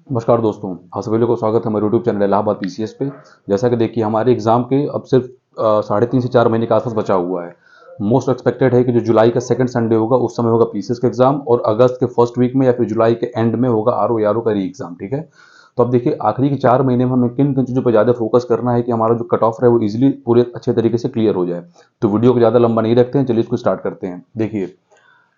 नमस्कार दोस्तों, आप सभी लोगों को स्वागत है हमारे यूट्यूब चैनल इलाहाबाद पीसीएस पे। जैसा कि देखिए हमारे एग्जाम के अब सिर्फ 3.5 से 4 महीने के आसपास बचा हुआ है। मोस्ट एक्सपेक्टेड है कि जो जुलाई का सेकंड संडे होगा उस समय होगा पीसीएस का एग्जाम, और अगस्त के फर्स्ट वीक में या फिर जुलाई के एंड में होगा आरओ का री एग्जाम। ठीक है, तो अब देखिए आखिरी के 4 महीने में हमें किन किन चीज़ों पर ज़्यादा फोकस करना है कि हमारा जो कट ऑफ है वो इजिली पूरे अच्छे तरीके से क्लियर हो जाए। तो वीडियो को ज़्यादा लंबा नहीं रखते हैं, चलिए इसको स्टार्ट करते हैं। देखिए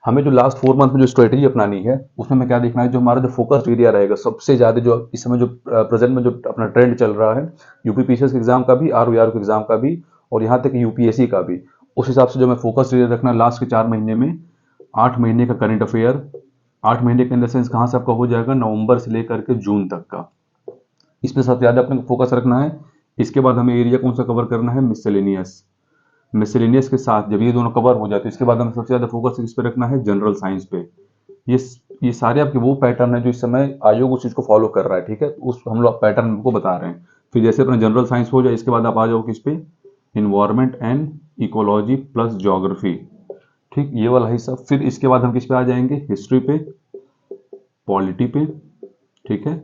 हमें जो लास्ट 4 मंथ में जो स्ट्रेटेजी अपनानी है उसमें हमें क्या देखना है, जो हमारा जो फोकस एरिया रहेगा सबसे ज़्यादा, जो इस समय जो प्रेजेंट में जो अपना ट्रेंड चल रहा है यूपी पीसीएस के एग्जाम का भी, आरओ के एग्जाम का भी, और यहाँ तक यूपीएससी का भी, उस हिसाब से जो हमें फोकस एरिया रखना है लास्ट के 4 महीने में। 8 महीने का करंट अफेयर, 8 महीने के इन द सेंस कहाँ से आपका हो जाएगा, नवंबर से लेकर के जून तक का, इस पे सबसे ज़्यादा अपने को फोकस रखना है। इसके बाद हमें एरिया कौन सा कवर करना है, मिसलेनियस। मिसलेनियस के साथ जब ये दोनों कवर हो जाते हैं इसके बाद हमें सबसे ज़्यादा फोकस इस पे रखना है, जनरल साइंस पे। ये ये सारे आपके वो पैटर्न है जो इस समय आयोग उस चीज़ को फॉलो कर रहा है। ठीक है, तो उस हम लोग पैटर्न को बता रहे हैं। फिर जैसे अपना जनरल साइंस हो जाए इसके बाद आप आ जाओ किस पे, environment and ecology plus geography. ठीक, ये वाला हिस्सा। फिर इसके बाद हम किस पे आ जाएंगे, हिस्ट्री पे, पॉलिटी पे। ठीक है,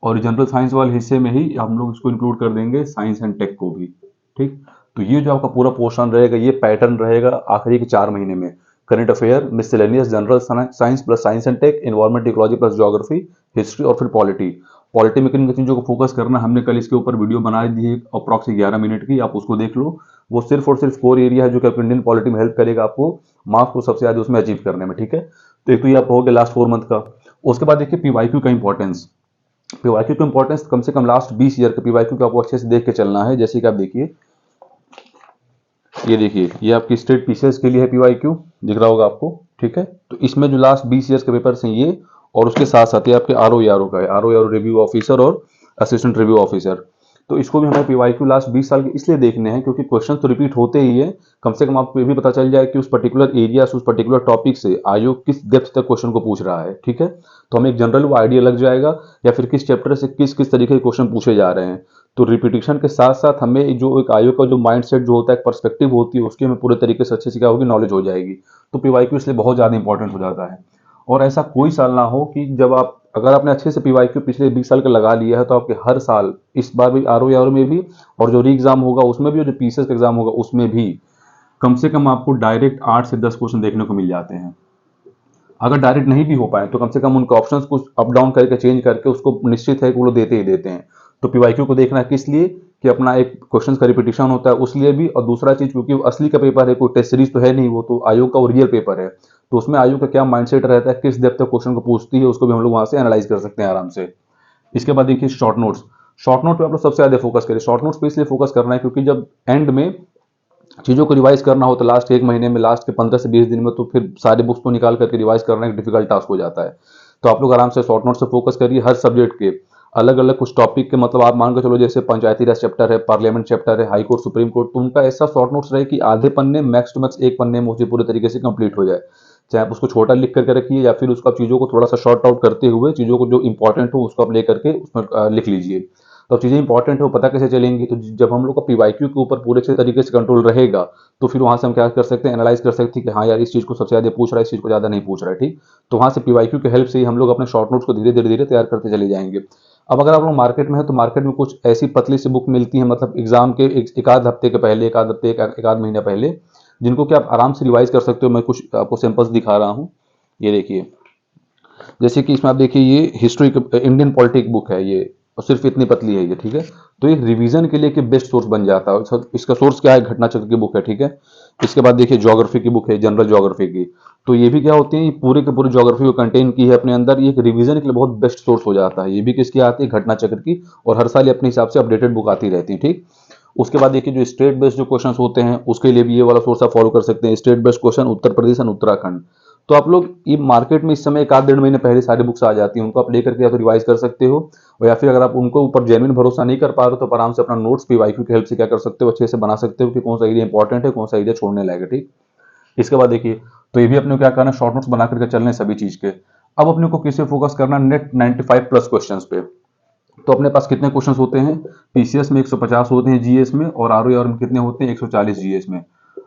और जनरल साइंस वाले हिस्से में ही हम लोग इसको इंक्लूड कर देंगे साइंस एंड टेक को भी। ठीक, तो ये जो आपका पूरा पोर्शन रहेगा ये पैटर्न रहेगा आखिरी के 4 महीने में। Current affair, miscellaneous, general science plus science and tech, environment ecology plus geography, history और फिर पॉलिटी। पॉलिटी में किन चीज़ों को फोकस करना, हमने कल इसके ऊपर वीडियो बना दी है अप्रॉक्स 11 मिनट की, आप उसको देख लो। वो सिर्फ और सिर्फ कोर एरिया है जो कि आपको इंडियन पॉलिटी में हेल्प करेगा आपको मार्क्स को सबसे ज़्यादा उसमें अचीव करने में। ठीक है, तो एक तो ये आप हो गया लास्ट 4 मंथ का। उसके बाद देखिए पीवाईक्यू का इंपॉर्टेंस। पीवाईक्यू का इंपॉर्टेंस कम से कम लास्ट 20 ईयर के पीवाईक्यू को आपको अच्छे से देख के चलना है। जैसे कि आप देखिए, ये देखिए ये आपकी स्टेट पीसीएस के लिए है पीवाईक्यू, दिख रहा होगा आपको। ठीक है, तो इसमें जो लास्ट 20 ईयर्स के पेपर्स हैं ये, और उसके साथ साथ ये आपके आरओ का है, आरओ रिव्यू ऑफिसर और असिस्टेंट रिव्यू ऑफिसर। तो इसको भी हमें पीवाईक्यू लास्ट 20 साल के इसलिए देखने हैं क्योंकि क्वेश्चन तो रिपीट होते ही है। कम से कम आपको ये भी पता चल जाए कि उस पर्टिकुलर एरिया से, उस पर्टिकुलर टॉपिक से आयोग किस डेप्थ तक क्वेश्चन को पूछ रहा है। ठीक है, तो हमें एक जनरल वो आइडिया लग जाएगा या फिर किस चैप्टर से किस किस तरीके के क्वेश्चन पूछे जा रहे हैं। तो रिपीटिशन के साथ साथ हमें जो एक आयोग का जो माइंडसेट जो होता है, एक पर्सपेक्टिव होती है, उसकी हमें पूरे तरीके से अच्छे से क्या होगी, नॉलेज हो जाएगी। तो पीवाईक्यू इसलिए बहुत ज़्यादा इंपॉर्टेंट हो जाता है। और ऐसा कोई साल ना हो कि जब आप, अगर आपने अच्छे से पीवाईक्यू पिछले 20 साल का लगा लिया है तो आपके हर साल, इस बार भी आरओ में भी, और जो री एग्जाम होगा उसमें भी, और जो पीसीएस का एग्जाम होगा उसमें भी, कम से कम आपको डायरेक्ट 8 से 10 क्वेश्चन देखने को मिल जाते हैं। अगर डायरेक्ट नहीं भी हो पाए तो कम से कम उनके ऑप्शंस को अप डाउन करके, चेंज करके, उसको निश्चित है कि वो लोग देते ही देते हैं। तो पीवाईक्यू को देखना है किस लिए, कि अपना एक क्वेश्चन का रिपीटिशन होता है उसलिए भी, और दूसरा चीज क्योंकि वो असली का पेपर है, कोई टेस्ट सीरीज तो है नहीं, वो तो आयोग का वो रियल पेपर है। तो उसमें आयोग का क्या माइंडसेट रहता है, किस डेप्थ तक क्वेश्चन को पूछती है, उसको भी हम लोग वहां से एनालाइज कर सकते हैं आराम से। इसके बाद देखिए शॉर्ट नोट्स। शॉर्ट नोट पे आप लोग सबसे ज्यादा फोकस करें। शॉर्ट नोट्स पे इसलिए फोकस करना है क्योंकि जब एंड में चीज़ों को रिवाइज करना हो तो लास्ट 1 महीने में, लास्ट के 15 से 20 दिन में, तो फिर सारे बुक्स को निकाल करके रिवाइज करना एक डिफिकल्ट टास्क हो जाता है। तो आप लोग आराम से शॉर्ट नोट से फोकस करिए। हर सब्जेक्ट के अलग अलग कुछ टॉपिक के, मतलब आप मान के चलो जैसे पंचायती राज चैप्टर है, पार्लियामेंट चैप्टर है, हाई कोर्ट, सुप्रीम कोर्ट, तो उनका ऐसा शॉर्ट नोट्स रहे कि आधे पन्ने मैक्स टू मैक्स 1 पन्ने में उसे पूरे तरीके से कंप्लीट हो जाए। चाहे आप उसको छोटा लिख करके रखिए या फिर उसको आप चीज़ों को थोड़ा सा शॉर्ट आउट करते हुए, चीज़ों को जो इंपॉर्टेंट हो उसको आप लेकर के उसमें लिख लीजिए। तो अब चीज़ें इंपॉर्टेंट हो पता कैसे चलेंगी, तो जब हम लोग का पीवाईक्यू के ऊपर पूरे अच्छे तरीके से कंट्रोल रहेगा तो फिर वहां से हम क्या कर सकते हैं, एनालाइज कर सकते हैं कि हाँ यार इस चीज़ को सबसे ज़्यादा पूछ रहा है, इस चीज़ को ज़्यादा नहीं पूछ रहा है। ठीक, तो वहां से पीवाईक्यू की हेल्प से ही हम लोग अपने शॉर्ट नोट्स को धीरे तैयार करते चले जाएंगे। अब अगर आप लोग मार्केट में है तो मार्केट में कुछ ऐसी पतली सी बुक मिलती है, मतलब एग्जाम के एक आध हफ्ते के पहले, एक आध हफ्ते, एक आध महीना पहले, जिनको कि आप आराम से रिवाइज कर सकते हो। मैं कुछ आपको सैंपल्स दिखा रहा हूँ, ये देखिए। जैसे कि इसमें आप देखिए ये हिस्ट्री, इंडियन पॉलिटिक बुक है ये, और सिर्फ इतनी पतली है ये। ठीक है, तो एक रिवीजन के लिए कि बेस्ट सोर्स बन जाता है। इसका सोर्स क्या है, घटना चक्र की बुक है। ठीक है, इसके बाद देखिए ज्योग्राफी की बुक है, जनरल ज्योग्राफी की। तो ये भी क्या होती है, ये पूरे के पूरे ज्योग्राफी को कंटेन की है अपने अंदर। ये एक रिवीजन के लिए बहुत बेस्ट सोर्स हो जाता है। ये भी किसकी आती है, घटना चक्र की, और हर साल ये अपने हिसाब से अपडेटेड बुक आती रहती है। ठीक, उसके बाद देखिए जो स्टेट बेस्ड जो क्वेश्चन होते हैं उसके लिए भी ये वाला सोर्स आप फॉलो कर सकते हैं। State based question Uttar Pradesh और उत्तराखंड। तो आप लोग ये मार्केट में इस समय एक आध 1.5 महीने पहले सारी बुक्स आ जाती हैं, उनको आप लेकर के या तो रिवाइज कर सकते हो, और या फिर अगर आप उनको ऊपर जेन्युइन भरोसा नहीं कर पा रहे हो तो आप आराम से अपना नोट्स पीवाईक्यू की हेल्प से क्या कर सकते हो, अच्छे से बना सकते हो कि कौन सा एरिया इंपॉर्टेंट है, कौन सा एरिया छोड़ने लायक है। ठीक, इसके बाद देखिए, तो ये भी अपने को क्या करना है, शॉर्ट नोट्स बना करके चलने सभी चीज के। अब अपने को किससे फोकस करना, नेट 95 प्लस क्वेश्चंस पे। तो अपने पास कितने क्वेश्चंस होते हैं, पीसीएस में 150 होते हैं जीएस में, और आरओ में कितने होते हैं, 140 जीएस में।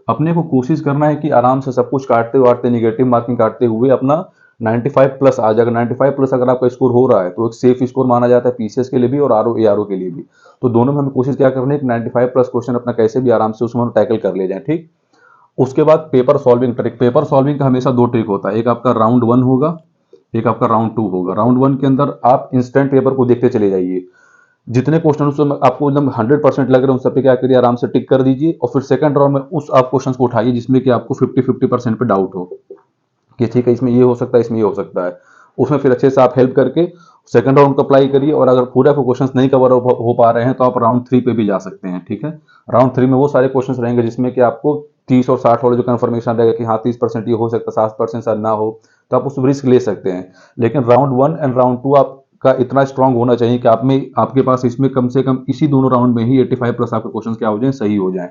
अपने को कोशिश करना है कि आराम से सब कुछ काटते वाटते, निगेटिव मार्किंग काटते हुए अपना 95 प्लस आ जाएगा। 95 प्लस अगर आपका स्कोर हो रहा है तो एक सेफ स्कोर माना जाता है पीसीएस के लिए भी और आरओ एआरओ के लिए भी। तो दोनों में हमें कोशिश क्या करनी है कि 95 प्लस क्वेश्चन अपना कैसे भी आराम से उसमें हम टैकल कर ले जाएं, ठीक। उसके बाद paper solving trick. Paper solving का हमेशा दो ट्रिक होता है, एक आपका राउंड 1 होगा, एक आपका राउंड 2 होगा। राउंड 1 के अंदर आप इंस्टेंट पेपर को देखते चले जाइए, जितने क्वेश्चन उसमें आपको एकदम 100% लग रहे हैं उन सब पे क्या करिए, आराम से टिक कर दीजिए। और फिर सेकंड राउंड में उस आप क्वेश्चन को उठाइए जिसमें कि आपको 50-50% पे डाउट हो कि ठीक है इसमें ये हो सकता है, इसमें ये हो सकता है। उसमें फिर अच्छे से आप हेल्प करके सेकंड राउंड को अप्लाई करिए। और अगर पूरे आपको क्वेश्चंस नहीं कवर हो पा रहे हैं तो आप राउंड 3 पे भी जा सकते हैं, ठीक है। राउंड 3 में वो सारे क्वेश्चंस रहेंगे जिसमें कि आपको 30 और 60 वाला जो कंफर्मेशन रहेगा कि हाँ 30% ये हो सकता है, 60% शायद ना हो, तो आप उसमें रिस्क ले सकते हैं। लेकिन राउंड 1 एंड राउंड 2 आपका इतना स्ट्रांग होना चाहिए कि आप में आपके पास इसमें कम से कम इसी दोनों राउंड में ही 85 प्लस आपके क्वेश्चन क्या हो जाए, सही हो जाए।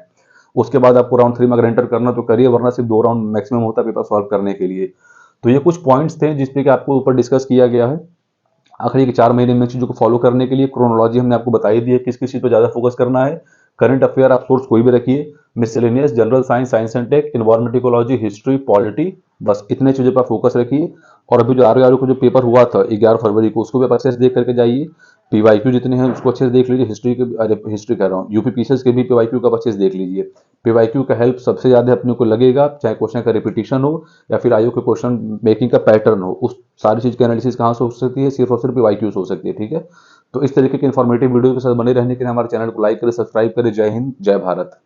उसके बाद आपको राउंड 3 में अगर एंटर करना तो करिए, वरना सिर्फ 2 राउंड मैक्सिमम होता है पेपर सॉल्व करने के लिए। तो ये कुछ पॉइंट्स थे जिसपे कि आपको ऊपर डिस्कस किया गया है। आखिरी के 4 महीने में चीज़ों को फॉलो करने के लिए क्रोनोलॉजी हमने आपको बताई दी है, किस किस चीज़ पर ज़्यादा फोकस करना है। करंट अफेयर आप सोर्स कोई भी रखिए, miscellaneous, general science, science and tech, environment ecology, history, polity, बस इतने चीज़ों पर फोकस रखिए। और अभी जो आर का जो पेपर हुआ था 11 फरवरी को, उसको भी आप अच्छे से देख करके जाइए। पीवाईक्यू जितने हैं उसको अच्छे से देख लीजिए। हिस्ट्री के, अरे हिस्ट्री कह रहा हूँ, यूपी पीसीएस के भी पीवाईक्यू का अच्छे से देख लीजिए। पीवाईक्यू का हेल्प सबसे ज़्यादा अपने को लगेगा, चाहे क्वेश्चन का रिपीटिशन हो या फिर आयोग के क्वेश्चन मेकिंग का पैटर्न हो। उस सारी चीज़ की एनालिसिस कहाँ से हो सकती है, सिर्फ और सिर्फ पीवाईक्यू से हो सकती है, ठीक है। तो इस तरीके के इन्फॉर्मेटिव वीडियो के साथ बने रहने के लिए हमारे चैनल को लाइक करें, सब्सक्राइब करें। जय हिंद, जय भारत।